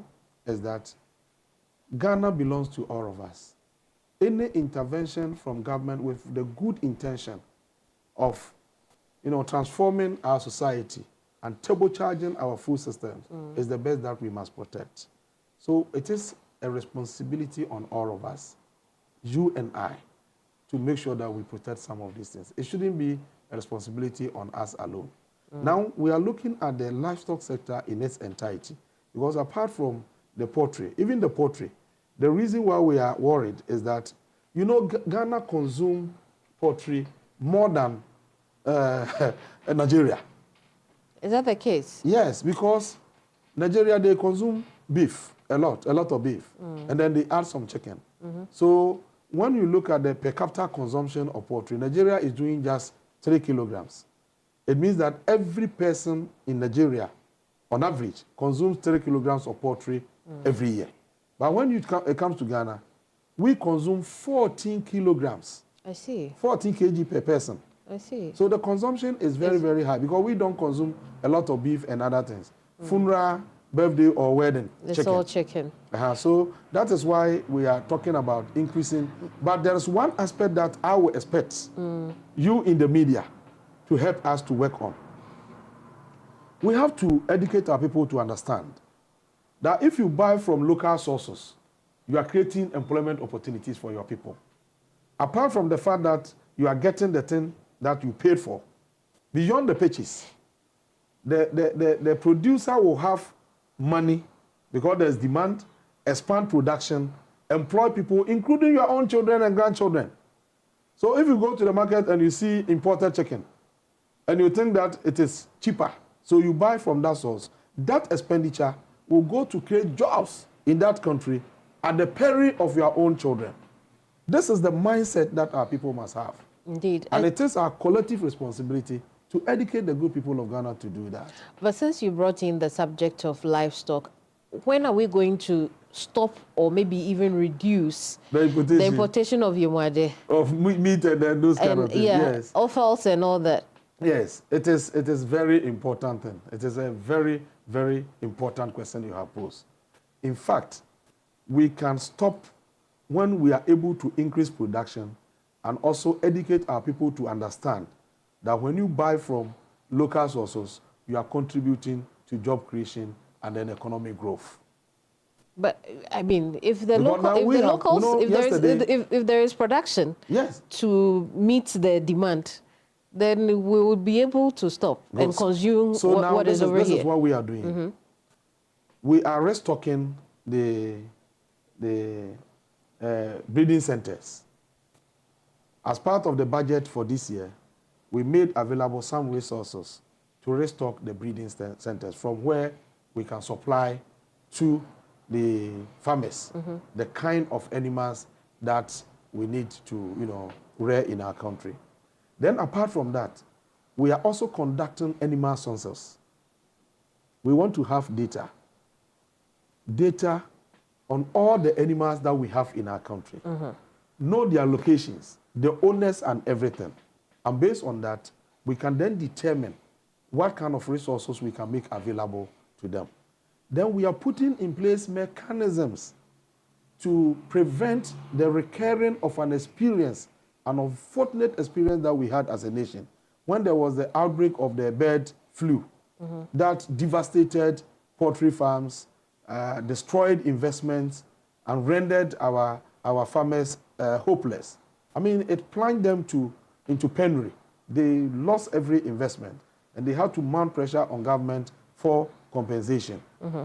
Speaker 2: is that Ghana belongs to all of us. Any intervention from government with the good intention of, transforming our society and turbocharging our food systems is the best that we must protect. So it is a responsibility on all of us, you and I, to make sure that we protect some of these things. It shouldn't be a responsibility on us alone. Now, we are looking at the livestock sector in its entirety, because apart from the poultry, even the poultry, the reason why we are worried is that, Ghana consumes poultry more than Nigeria.
Speaker 1: Is that the case?
Speaker 2: Yes, because Nigeria, they consume beef, a lot of beef, and then they add some chicken. So when you look at the per capita consumption of poultry, Nigeria is doing just 3 kilograms. It means that every person in Nigeria, on average, consumes 3 kilograms of poultry every year. But when it comes to Ghana, we consume 14 kilograms.
Speaker 1: I see.
Speaker 2: 14 kg per person.
Speaker 1: I see.
Speaker 2: So the consumption is very, very high because we don't consume a lot of beef and other things. Funeral, birthday, or wedding,
Speaker 1: It's
Speaker 2: chicken.
Speaker 1: all chicken.
Speaker 2: So that is why we are talking about increasing. But there is one aspect that I will expect you in the media to help us to work on. We have to educate our people to understand that if you buy from local sources, you are creating employment opportunities for your people. Apart from the fact that you are getting the thing that you paid for, beyond the purchase, the producer will have money because there's demand, expand production, employ people, including your own children and grandchildren. So if you go to the market and you see imported chicken, and you think that it is cheaper, so you buy from that source, that expenditure will go to create jobs in that country at the peril of your own children. This is the mindset that our people must have.
Speaker 1: Indeed.
Speaker 2: And it is our collective responsibility to educate the good people of Ghana to do that.
Speaker 1: But since you brought in the subject of livestock, when are we going to stop or maybe even reduce the importation of yumade?
Speaker 2: Of meat and those kind of things, yes.
Speaker 1: Offals and all that.
Speaker 2: Yes, it is very important thing. It is a very, very important question you have posed. In fact, we can stop when we are able to increase production and also educate our people to understand that when you buy from local sources, you are contributing to job creation and then economic growth.
Speaker 1: But I mean, if there is production,
Speaker 2: yes,
Speaker 1: to meet the demand, then we will be able to stop and consume what is over here.
Speaker 2: This is what we are doing. We are restocking the breeding centers. As part of the budget for this year, we made available some resources to restock the breeding centers from where we can supply to the farmers the kind of animals that we need to rear in our country. Then apart from that, we are also conducting animal census. We want to have data on all the animals that we have in our country. Know their locations, the owners and everything. And based on that, we can then determine what kind of resources we can make available to them. Then we are putting in place mechanisms to prevent the recurring of an experience, an unfortunate experience that we had as a nation, when there was the outbreak of the bird flu that devastated poultry farms, destroyed investments, and rendered our farmers hopeless. I mean, it plunged them into penury. They lost every investment, and they had to mount pressure on government for compensation.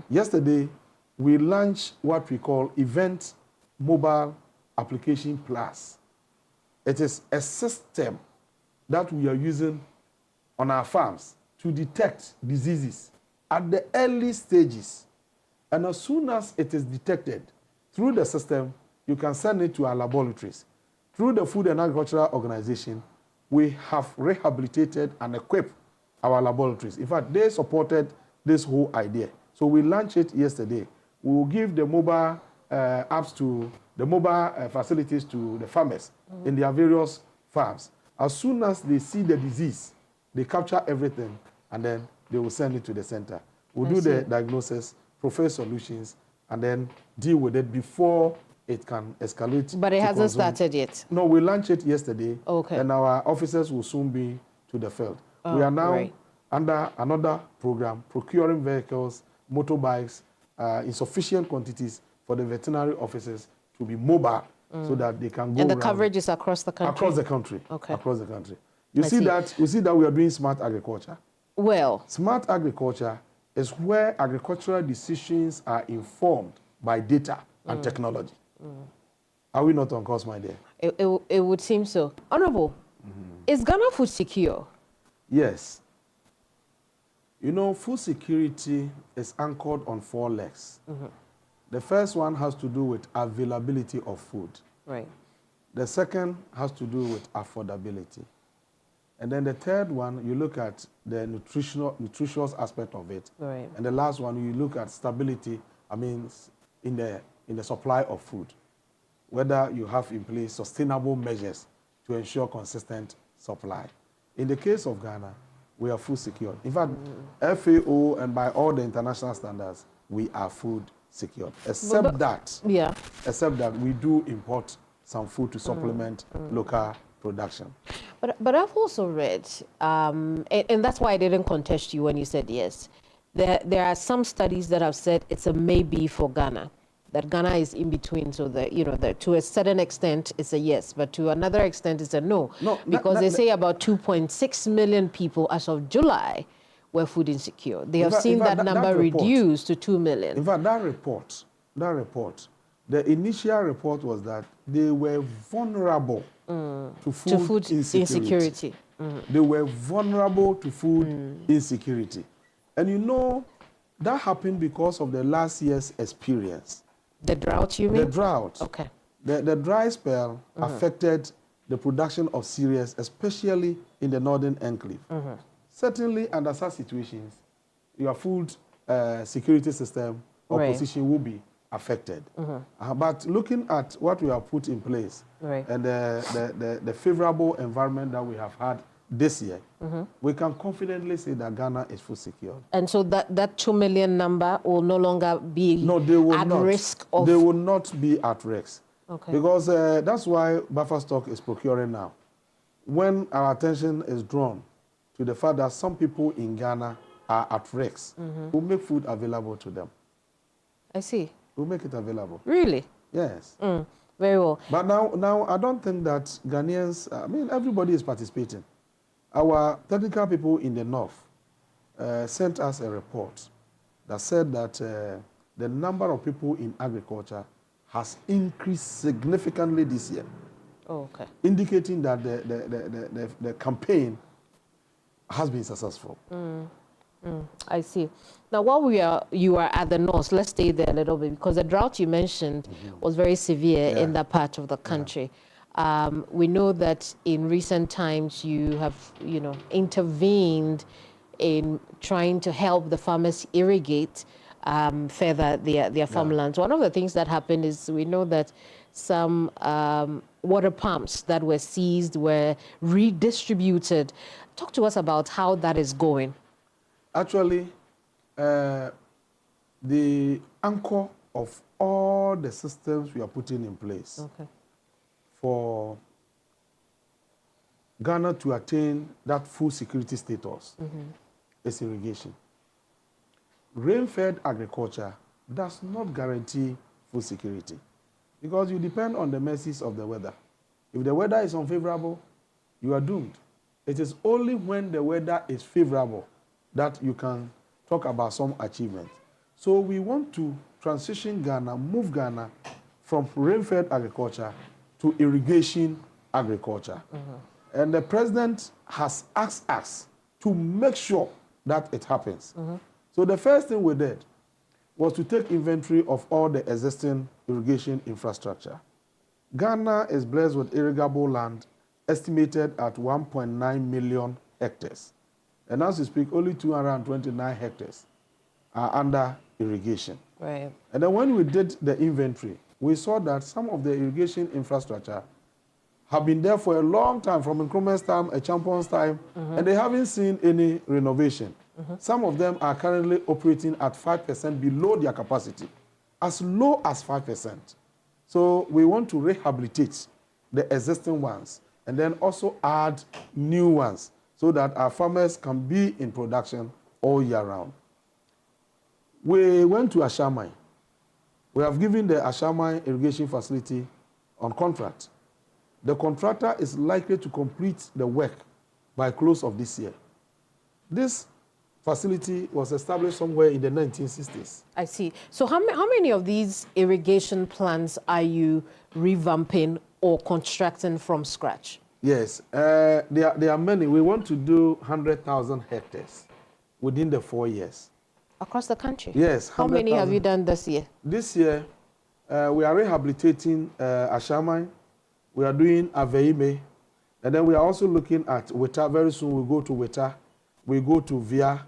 Speaker 2: Yesterday, we launched what we call Event Mobile Application Plus. It is a system that we are using on our farms to detect diseases at the early stages. And as soon as it is detected, Through the system, you can send it to our laboratories. Through the Food and Agricultural Organization, we have rehabilitated and equipped our laboratories. In fact, they supported this whole idea. So we launched it yesterday. We will give the mobile apps to the mobile facilities to the farmers in their various farms. As soon as they see the disease, they capture everything and then they will send it to the center. We'll do the diagnosis, propose solutions, and then deal with it before it can escalate.
Speaker 1: But it hasn't started yet.
Speaker 2: No, we launched it yesterday.
Speaker 1: Okay.
Speaker 2: And our officers will soon be to the field. We are now under another program, procuring vehicles, motorbikes, in sufficient quantities for the veterinary officers to be mobile so that they can go
Speaker 1: And the
Speaker 2: around.
Speaker 1: Coverage is across the country?
Speaker 2: Across the country.
Speaker 1: Okay.
Speaker 2: Across the country. You see that we are doing smart agriculture.
Speaker 1: Well.
Speaker 2: Smart agriculture is where agricultural decisions are informed by data and technology. Are we not on course, my dear?
Speaker 1: It would seem so. Honorable, is Ghana food secure?
Speaker 2: Yes. You know, food security is anchored on 4 legs. The first one has to do with availability of food.
Speaker 1: Right.
Speaker 2: The second has to do with affordability. And then the third one, you look at the nutritious aspect of it.
Speaker 1: Right.
Speaker 2: And the last one, you look at stability, in the supply of food. Whether you have in place sustainable measures to ensure consistent supply. In the case of Ghana, we are food secure. In fact, FAO and by all the international standards, we are food secure. Except that we do import some food to supplement local production.
Speaker 1: But I've also read, and that's why I didn't contest you when you said yes. There are some studies that have said it's a maybe for Ghana, that Ghana is in between. So to a certain extent it's a yes, but to another extent it's a no. Because they say about 2.6 million people as of July were food insecure. They have seen that number reduced to 2 million.
Speaker 2: In fact, that report, the initial report was that they were vulnerable to food insecurity. They were vulnerable to food insecurity. And you know, that happened because of the last year's experience.
Speaker 1: The drought, you mean?
Speaker 2: The drought.
Speaker 1: Okay.
Speaker 2: The dry spell affected the production of cereals, especially in the northern enclave. Certainly, under such situations, your food security system or position will be affected. But looking at what we have put in place and the favorable environment that we have had this year, we can confidently say that Ghana is food secure.
Speaker 1: And so that 2 million number will no longer be at risk of...
Speaker 2: They will not be at risk.
Speaker 1: Okay.
Speaker 2: Because that's why buffer stock is procuring now. When our attention is drawn to the fact that some people in Ghana are at risk, we'll make food available to them.
Speaker 1: I see.
Speaker 2: We'll make it available.
Speaker 1: Really?
Speaker 2: Yes.
Speaker 1: Very well.
Speaker 2: But now I don't think that Ghanaians, everybody is participating. Our technical people in the north sent us a report that said that the number of people in agriculture has increased significantly this year.
Speaker 1: Oh, okay.
Speaker 2: Indicating that the campaign has been successful.
Speaker 1: I see. Now, while you are at the north, let's stay there a little bit, because the drought you mentioned was very severe in that part of the country. We know that in recent times you have, intervened in trying to help the farmers irrigate further their farmlands. One of the things that happened is we know that some water pumps that were seized were redistributed. Talk to us about how that is going.
Speaker 2: Actually, the anchor of all the systems we are putting in place for Ghana to attain that food security status is irrigation. Rain-fed agriculture does not guarantee food security because you depend on the mercies of the weather. If the weather is unfavorable, you are doomed. It is only when the weather is favorable that you can talk about some achievement. So we want to transition Ghana, move Ghana from rain-fed agriculture to irrigation agriculture. And the president has asked us to make sure that it happens. So the first thing we did, was to take inventory of all the existing irrigation infrastructure. Ghana is blessed with irrigable land estimated at 1.9 million hectares. And as we speak, only 229 hectares are under irrigation.
Speaker 1: Right.
Speaker 2: And then when we did the inventory, we saw that some of the irrigation infrastructure have been there for a long time, from Nkrumah's time, a champion's time, and they haven't seen any renovation. Some of them are currently operating at 5% below their capacity, as low as 5%. So we want to rehabilitate the existing ones and then also add new ones so that our farmers can be in production all year round. We went to Ashamai. We have given the Ashamai irrigation facility on contract. The contractor is likely to complete the work by close of this year. This facility was established somewhere in the 1960s.
Speaker 1: I see. So how many of these irrigation plants are you revamping or constructing from scratch?
Speaker 2: Yes, there are many. We want to do 100,000 hectares within the 4 years.
Speaker 1: Across the country?
Speaker 2: Yes.
Speaker 1: How many have you done this year?
Speaker 2: This year, we are rehabilitating Ashamai. We are doing Aveime. And then we are also looking at Weta. Very soon we'll go to Weta. We go to Via.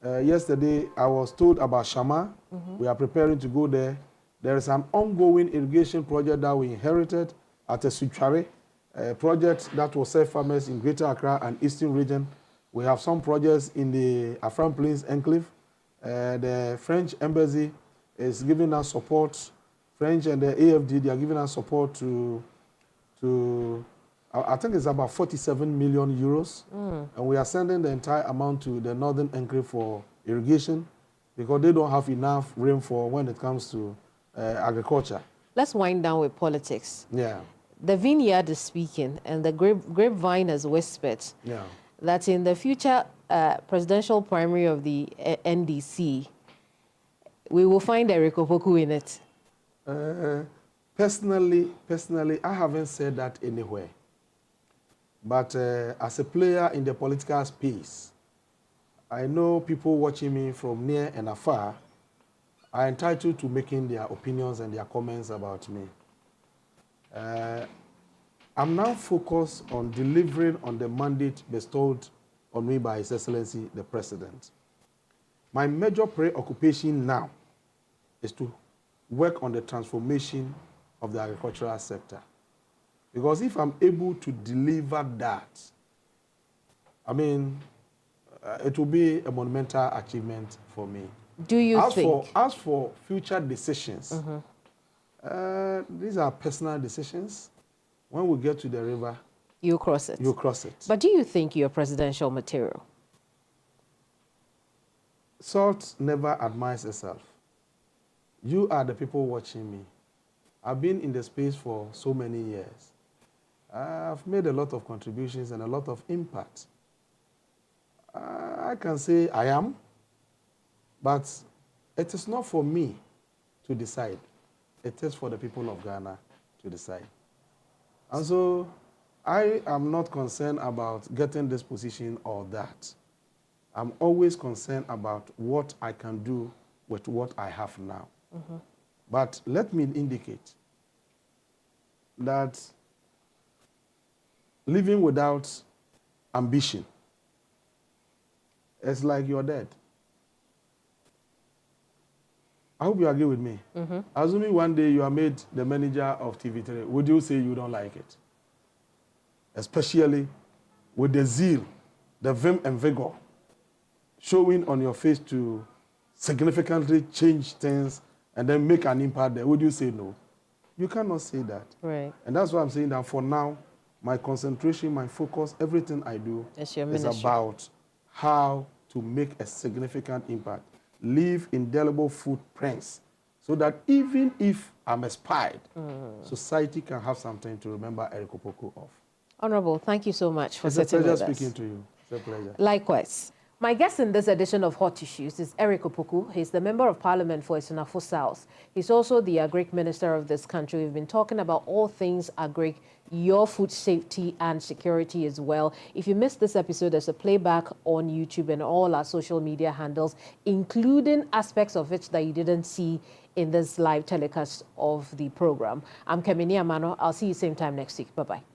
Speaker 2: Yesterday, I was told about Shama. We are preparing to go there. There is an ongoing irrigation project that we inherited at a Suchare, a project that will serve farmers in Greater Accra and Eastern region. We have some projects in the Afram Plains Enclave. The French Embassy is giving us support. French and the AFD, they are giving us support to I think it's about 47 million euros. And we are sending the entire amount to the Northern Enclave for irrigation because they don't have enough rainfall when it comes to agriculture.
Speaker 1: Let's wind down with politics.
Speaker 2: Yeah.
Speaker 1: The vineyard is speaking and the grapevine has whispered that in the future presidential primary of the NDC, we will find Eric Opoku in it.
Speaker 2: Personally, I haven't said that anywhere. But as a player in the political space, I know people watching me from near and afar are entitled to making their opinions and their comments about me. I'm now focused on delivering on the mandate bestowed on me by His Excellency, the President. My major preoccupation now is to work on the transformation of the agricultural sector. Because if I'm able to deliver that, I mean, it will be a monumental achievement for me.
Speaker 1: Do you think?
Speaker 2: As for future decisions, these are personal decisions. When we get to the river,
Speaker 1: you cross it.
Speaker 2: You cross it.
Speaker 1: But do you think you're presidential material?
Speaker 2: Salt never admires itself. You are the people watching me. I've been in the space for so many years. I've made a lot of contributions and a lot of impact. I can say I am, but it is not for me to decide. It is for the people of Ghana to decide. And so I am not concerned about getting this position or that. I'm always concerned about what I can do with what I have now. But let me indicate that living without ambition is like you're dead. I hope you agree with me. Assuming one day you are made the manager of TV3, would you say you don't like it? Especially with the zeal, the vim and vigor showing on your face to significantly change things and then make an impact there. Would you say no? You cannot say that.
Speaker 1: Right.
Speaker 2: And that's why I'm saying that for now, my concentration, my focus, everything I do is about how to make a significant impact, leave indelible footprints, so that even if I'm expired, society can have something to remember Eric Opoku of.
Speaker 1: Honorable, thank you so much for
Speaker 2: sitting with us.
Speaker 1: It's a pleasure
Speaker 2: speaking to you. It's a pleasure.
Speaker 1: Likewise. My guest in this edition of Hot Issues is Eric Opoku. He's the Member of Parliament for Esunafo South. He's also the Agric Minister of this country. We've been talking about all things agric, your food safety and security as well. If you missed this episode, there's a playback on YouTube and all our social media handles, including aspects of it that you didn't see in this live telecast of the program. I'm Kemini Amanor. I'll see you same time next week. Bye-bye.